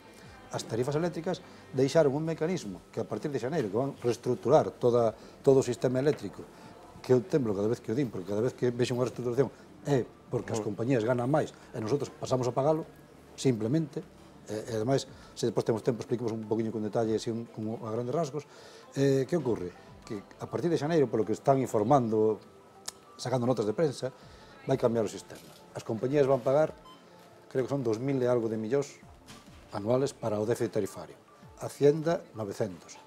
as tarifas eléctricas deixaron un mecanismo que a partir de xaneiro que van reestructurar todo o sistema eléctrico, que eu temblo cada vez que o din, porque cada vez que vexo unha reestructuración é porque as compañías ganan máis e nosotros pasamos a pagalo, simplemente, e ademais, se depois temos tempo, expliquemos un poquinho con detalle, así, como a grandes rasgos. Que ocorre? Que a partir de xaneiro, polo que están informando, sacando notas de prensa, vai cambiar o sistema. As compañías van pagar, creo que son 2.000 e algo de millóns anuales para o déficit tarifario. Hacienda, 900.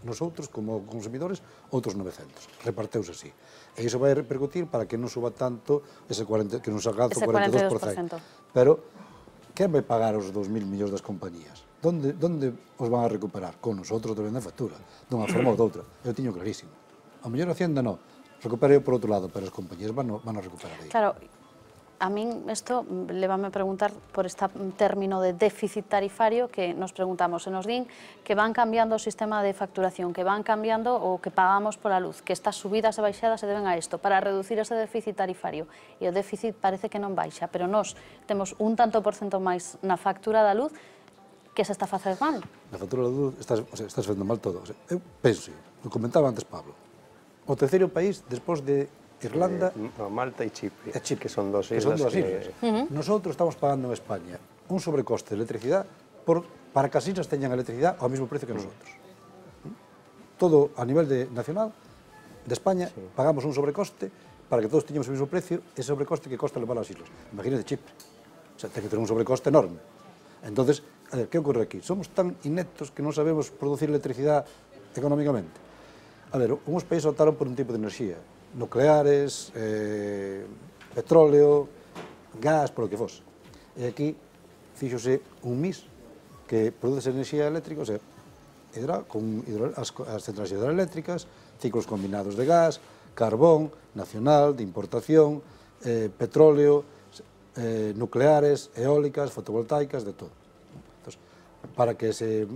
Nosotros, como consumidores, outros 900. Reparteuse así. E iso vai repercutir para que non suba tanto, que non se alcance o 42%. Pero, quen vai pagar os 2.000 millóns das compañías? Donde os van a recuperar? Con nosotros tamén na factura, dunha forma ou doutra. Eu tiño clarísimo. A mellor a Hacienda non, recuperei por outro lado, pero as compañías van a recuperar aí. Claro, a min isto lévame a preguntar por este término de déficit tarifario que nos preguntamos, se nos din que van cambiando o sistema de facturación, que van cambiando o que pagamos pola luz, que estas subidas e baixadas se deben a isto, para reducir ese déficit tarifario. E o déficit parece que non baixa, pero nós temos un tanto por cento máis na factura da luz que se está a facer mal. Na factura da luz estás facendo mal todo. Eu penso, o comentaba antes Pablo, o terceiro país, despois de Irlanda, Malta e Chipre, que son dos islas. Nosotros estamos pagando en España un sobrecoste de electricidade para que as islas teñan electricidade ao mesmo precio que nosotros. Todo a nivel nacional de España pagamos un sobrecoste para que todos teñamos o mesmo precio, ese sobrecoste que costa levar as islas. Imagínate Chipre, o sea, ten que ter un sobrecoste enorme. Entonces, que ocorre aquí? Somos tan ineptos que non sabemos producir electricidade económicamente. A ver, uns países optaron por un tipo de enerxía, nucleares, petróleo, gas, por o que fose. E aquí fíxose un mix que produce enerxía eléctrica, o sea, con as centrais hidroeléctricas, ciclos combinados de gas, carbón, nacional, de importación, petróleo, nucleares, eólicas, fotovoltaicas, de todo. Entonces, para que se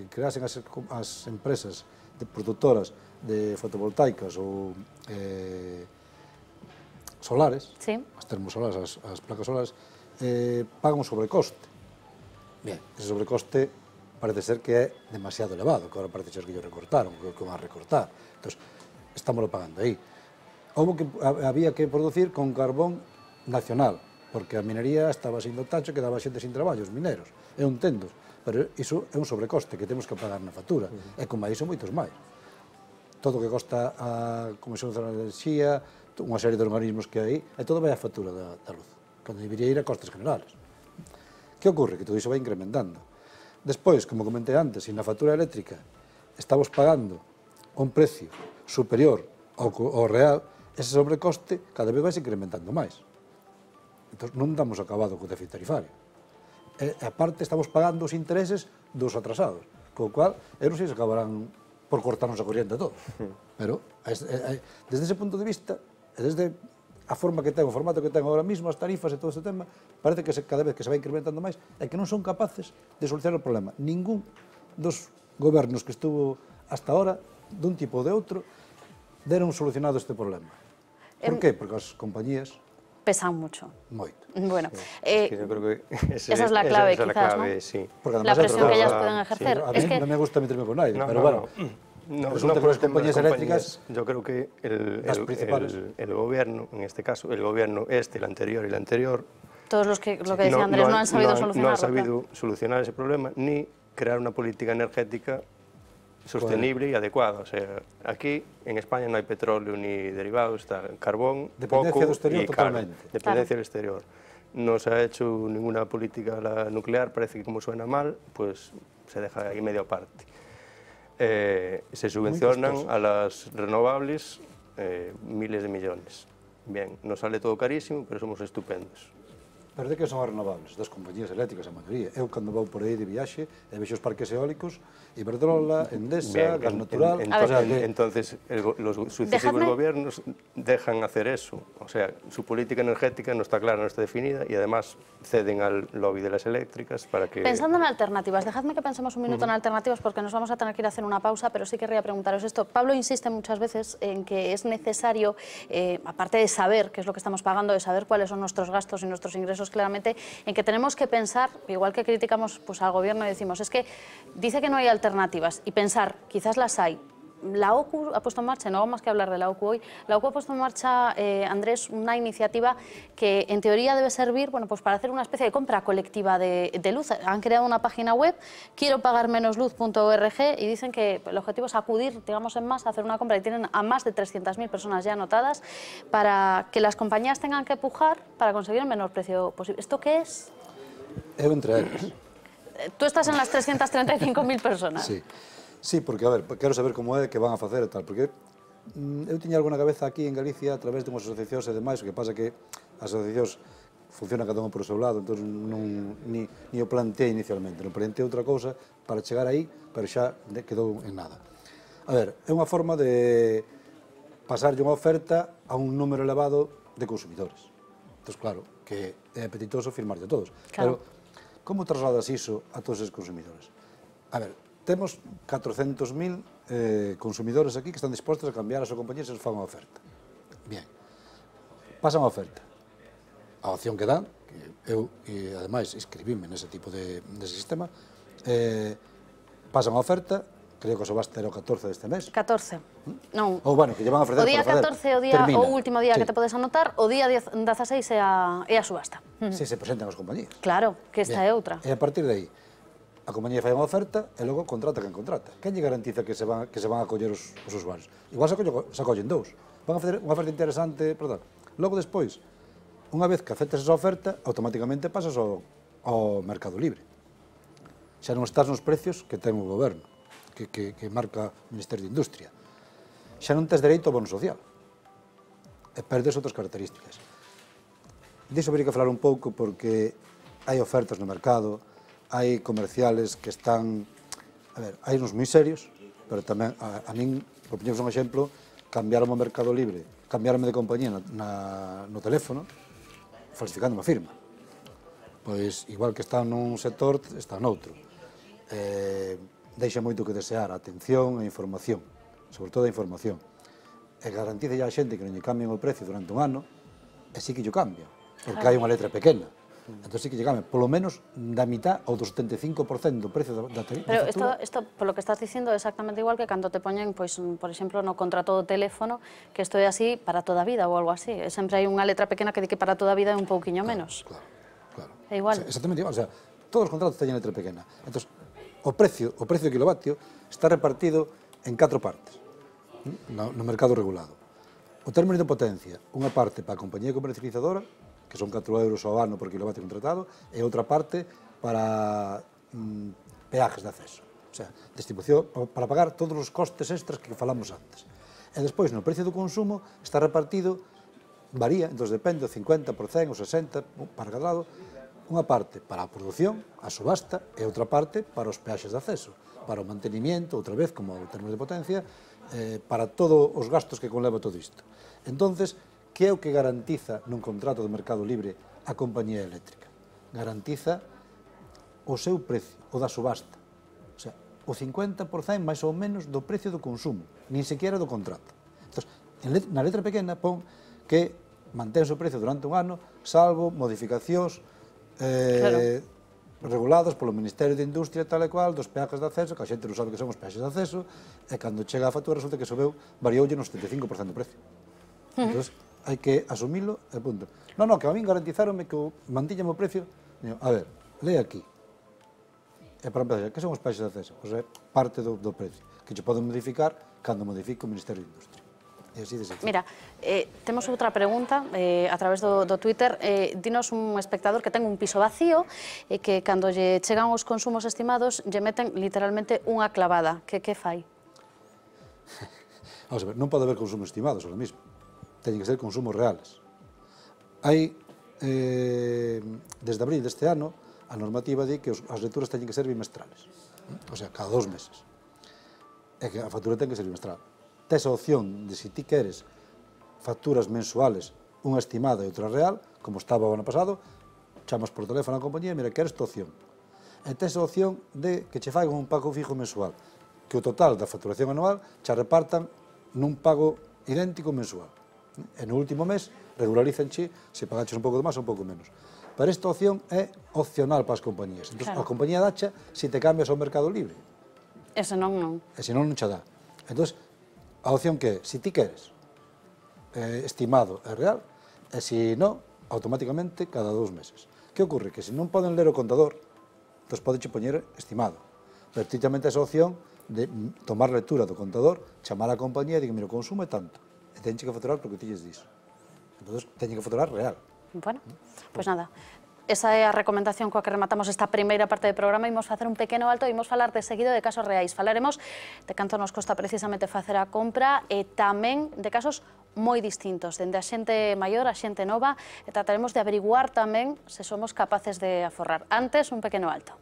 creasen as empresas productoras de fotovoltaicas ou solares, as termosolares, as placas solares, pagan un sobrecoste. Bien, ese sobrecoste parece ser que é demasiado elevado, que agora parece que yo recortaron, que van a recortar. Entón, estamos pagando aí. Había que producir con carbón nacional, porque a minería estaba sendo tacho, quedaba xente sin traballo, os mineros. Eu entendo, pero iso é un sobrecoste que temos que pagar na factura, e con máis son moitos máis. Todo o que costa a Comisión Nacional de Enerxía, unha serie de organismos que hai, e todo vai á factura da luz, cando debería ir a costes generales. Que ocorre? Que todo iso vai incrementando. Despois, como comentei antes, se na factura eléctrica estamos pagando un precio superior ao real, ese sobrecoste cada vez vai se incrementando máis. Entón, non damos acabado co déficit tarifario. E, aparte, estamos pagando os intereses dos atrasados, co cual, eu non sei se acabarán por cortarnos a corriente a todos. Pero, desde ese punto de vista, e desde a forma que ten, o formato que ten agora mismo, as tarifas e todo este tema, parece que cada vez que se vai incrementando máis, é que non son capaces de solucionar o problema. Ningún dos gobernos que estuvo hasta ahora, dun tipo ou de outro, deron solucionado este problema. Por qué? Porque as compañías pesan mucho. Moito. Bueno, yo creo que esa es la clave, quizás, ¿no? Sí. La presión que ellas pueden ejercer. A mí no me gusta meterme con nadie, pero bueno. Resulta que las compañías eléctricas... Yo creo que el gobierno, en este caso, el gobierno el anterior y el anterior... Todos lo que decía Andrés no han sabido solucionarlo. No han sabido solucionar ese problema, ni crear una política energética sostenible y adecuada. O sea, aquí en España no hay petróleo ni derivados, está carbón, dependencia poco exterior, y totalmente. Dependencia del exterior. No se ha hecho ninguna política la nuclear, parece que como suena mal, pues se deja ahí medio aparte. Se subvencionan a las renovables miles de millones. Bien, nos sale todo carísimo, pero somos estupendos. Pero de que son as renovables? Das compañías eléctricas, a maioría. Eu, cando vou por aí de viaxe, e vexo os parques eólicos, Iberdrola, Endesa, Gas Natural... Entonces, los sucesivos gobiernos dejan hacer eso. O sea, su política energética no está clara, no está definida, y además ceden al lobby de las eléctricas para que... Pensando en alternativas, dejadme que pensemos un minuto en alternativas, porque nos vamos a tener que ir a hacer una pausa, pero sí querría preguntaros esto. Pablo insiste muchas veces en que es necesario, aparte de saber qué es lo que estamos pagando, de saber cuáles son nuestros gastos y nuestros ingresos, consensos claramente en que tenemos que pensar, igual que criticamos pues, al gobierno y decimos, es que dice que no hay alternativas y pensar, quizás las hay. La OCU ha puesto en marcha, no hago más que hablar de la OCU hoy, la OCU ha puesto en marcha, Andrés, una iniciativa que en teoría debe servir bueno, pues para hacer una especie de compra colectiva de luz. Han creado una página web, quieropagarmenosluz.org, y dicen que el objetivo es acudir, digamos, en masa a hacer una compra, y tienen a más de 300.000 personas ya anotadas para que las compañías tengan que pujar para conseguir el menor precio posible. ¿Esto qué es? Eu entre eles. Tú estás en las 335.000 personas. Sí. Sí, porque, a ver, quero saber como é que van a facer e tal, porque eu tiña algo na cabeza aquí en Galicia a través de unhas asociacións e demais, o que pasa que as asociacións funcionan cada unha por o seu lado, entón ni o planteei inicialmente, non planteei outra cousa para chegar aí, pero xa quedou en nada. A ver, é unha forma de pasarlle unha oferta a un número elevado de consumidores. Entón, claro, que é apetitoso firmarlle a todos. Claro. Pero, como trasladas iso a todos esos consumidores? A ver, temos 400.000 consumidores aquí que están dispostos a cambiar a súa compañía se os fan unha oferta. Bien, pasan a oferta. A opción que dan, que eu, e ademais, inscribíme nese tipo de sistema, pasan a oferta, creo que o subasta era o 14 deste mes. 14, non. Ou, bueno, que lle van a ofrecer o día 14 o último día que te podes anotar, o día 16 é a subasta. Se se presentan as compañías. Claro, que esta é outra. E a partir de aí, a compañía fai unha oferta e logo contrata quen contrata. Quen lle garantiza que se van a coller os usuarios? Igual se acollen dous. Van a facer unha oferta interesante, perdón. Logo despois, unha vez que aceptas esa oferta, automáticamente pasas ao mercado libre. Xa non estás nos precios que ten o goberno, que marca o Ministerio de Industria. Xa non tes dereito ao bono social. E perdes outras características. Diso habería que falar un pouco porque hai ofertas no mercado, hai comerciales que están... A ver, hai uns moi serios, pero tamén a min, por poñemos un exemplo, cambiarme ao Mercado Libre, cambiarme de compañía no teléfono, falsificando unha firma. Pois, igual que está nun sector, está noutro. Deixa moito que desear a atención e a información, sobre todo a información. E garantiza a xente que non lle cambien o precio durante un ano, e sí que lle cambia, porque hai unha letra pequena. Entón sí que llegame, polo menos da mitad ou do 75% do precio da tarifa. Pero isto, polo que estás dicindo, é exactamente igual que cando te poñen, pois, por exemplo, no contrato do teléfono, que isto é así para toda a vida ou algo así. Sempre hai unha letra pequena que di que para toda a vida é un pouquiño menos. Claro. É igual. Exactamente igual, o sea, todos os contratos teñen letra pequena. Entón, o precio do kilovatio está repartido en 4 partes no mercado regulado. O término de potencia, unha parte para a compañía comercializadora, que son 4 euros ao ano por kilovatio contratado, e outra parte para peajes de acceso, o sea, distribución, para pagar todos os costes extras que falamos antes. E despois, no precio do consumo, está repartido, varía, entón depende, o 50%, o 60%, para cada lado, unha parte para a produción, a subasta, e outra parte para os peaxes de acceso, para o mantenimiento, outra vez, como o término de potencia, para todos os gastos que conleva todo isto. Entonces, que é o que garantiza nun contrato de mercado libre a compañía eléctrica? Garantiza o seu precio, o da subasta. O sea, o 50% máis ou menos do precio do consumo, nin sequera do contrato. Entón, na letra pequena pon que mantén o precio durante un ano, salvo modificacións reguladas polo Ministerio de Industria tal e cual, dos peajes de acceso, que a xente non sabe que son os peajes de acceso, e cando chega a factura resulta que varioulle no 75% do precio. Entón, hai que asumilo e punto. Non, que a min garantizáronme que mantíñame o precio. A ver, lee aquí. E para empezar, que son os peaxes de acceso? Pois é parte do precio, que che poden modificar cando modifique o Ministerio de Industria. E así de sencillo. Mira, temos outra pregunta a través do Twitter. Dinos un espectador que ten un piso vacío e que cando lle chegan os consumos estimados lle meten literalmente unha clavada. Que fai? Vamos a ver, non pode haber consumos estimados ahora mismo. Teñen que ser consumos reales. Hai, desde abril deste ano, a normativa di que as lecturas teñen que ser bimestrales, o sea, cada 2 meses. E que a factura ten que ser bimestral. Tes a opción de, se ti queres facturas mensuales, unha estimada e outra real, como estaba o ano pasado, chamas por teléfono á compañía e mira, queres esta opción. E tes a opción de que che faigan un pago fijo mensual, que o total da facturación anual che repartan nun pago idéntico mensual. E no último mes regularícenche se pagaches un pouco de máis ou un pouco menos. Pero esta opción é opcional para as compañías. Entón, a compañía dacha se te cambias ao Mercado Libre. E senón non. E senón non che dá. Entón, a opción que é, se ti queres, estimado é real, e se non, automáticamente cada 2 meses. Que ocorre? Que se non poden ler o contador, entón podenche poñer estimado. Pero ti tamén tes a opción de tomar lectura do contador, chamar a compañía e dicir, mira, o consumo é tanto, e tenche que facturar porque ti lles dis. Entón, teñen que facturar real. Bueno, pois nada, esa é a recomendación coa que rematamos esta primeira parte do programa. Imos facer un pequeno alto e imos falar de seguido de casos reais. Falaremos de canto nos costa precisamente facer a compra e tamén de casos moi distintos, dende a xente maior a xente nova, e trataremos de averiguar tamén se somos capaces de aforrar. Antes, un pequeno alto.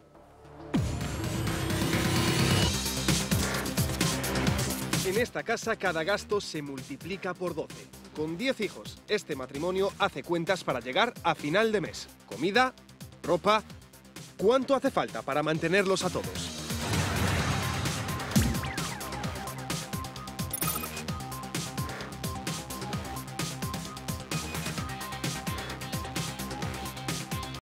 En esta casa cada gasto se multiplica por 12. Con 10 hijos, este matrimonio hace cuentas para llegar a final de mes. Comida, ropa... ¿Cuánto hace falta para mantenerlos a todos?